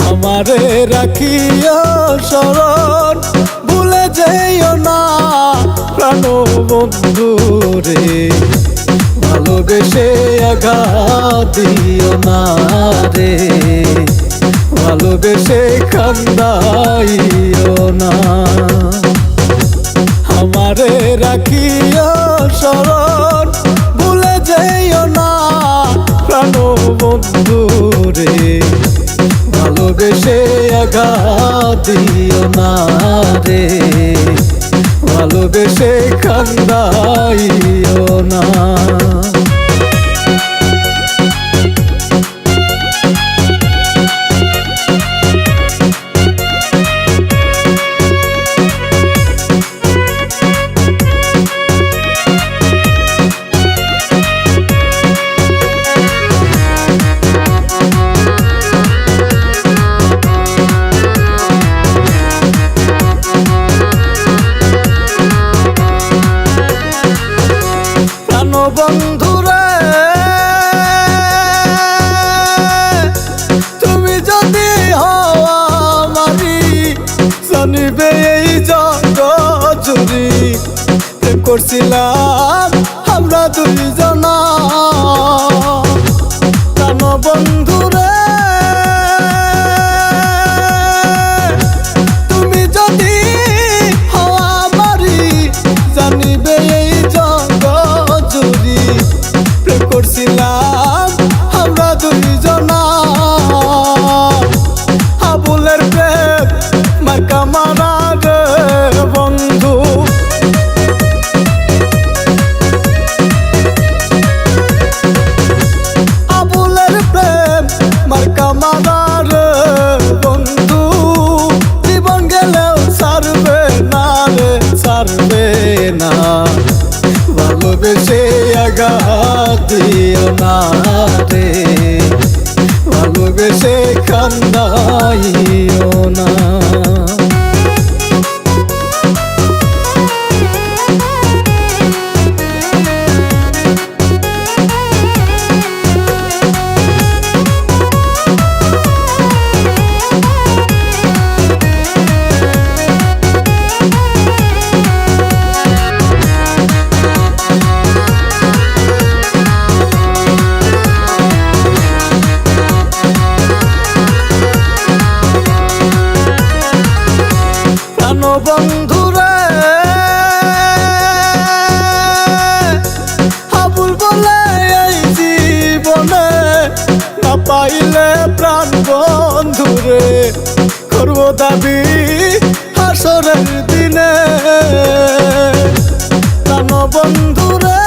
আমারে রাখিও শরণ ভুলে যাইও না প্রাণ বন্ধু রে, ভালোবেসে আঘাত দিও না রে, ভালোবেসে কান্দাইও না। আমারে রাখিও শরণ ভুলে যাইও না প্রাণ বন্ধু রে, ভালোবেসে আঘাত দিও না রে, ভালোবেসে কান্দাইও না। বন্ধুরে তুমি যদি হওয়া মারি জানিবে এই জগৎ জুড়ি প্রেম করছিলাম আমরা দুইজনা। প্রাণ বন্ধুরে তুমি যদি হওয়া মারি জানিবে এই করছিলাম আমরা দুইজনা। আবুলের প্রেম মার্কা মারা রে বন্ধু, আবুলের প্রেম মার্কা মারা রে বন্ধু, জীবন গেলেও ছাড়বে না রে, ছাড়বে না। ভালোবেসে আঘাত দিও না রে, ভালোবেসে কান্দাইও না। বন্ধুরে আবুল বলে এই জীবনে না পাইলে প্রাণ বন্ধুরে করব দাবি হাসরের দিনে। প্রাণ বন্ধুরে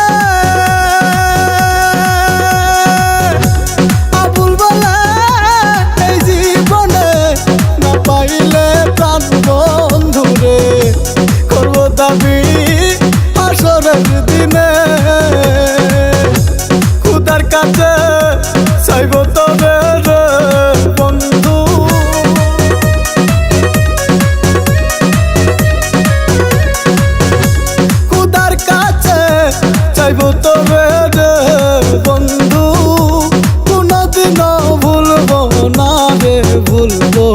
আবুল বলে এই জীবনে না পাইলে প্রাণ বন্ধুরে করব দাবি হাসরের দিনে। খুদার কাছে চাইব তবে রে বন্ধু, খুদার কাছে চাইব তবে রে বন্ধু, কোনদিনও ভুলবো না রে, ভুলবো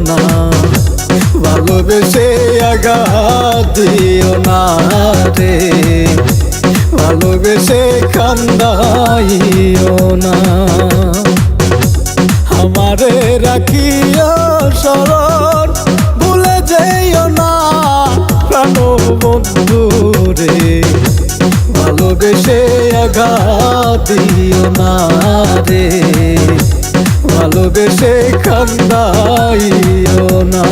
না। ভালোবেসে আঘাত দিও না রে, ভালোবেসে কান্দাইও না। আমারে রাখিও শরণ ভুলে যাইও না প্রাণ বন্ধু রে, ভালোবেসে আঘাত দিও না রে, ভালোবেসে কান্দাইও না।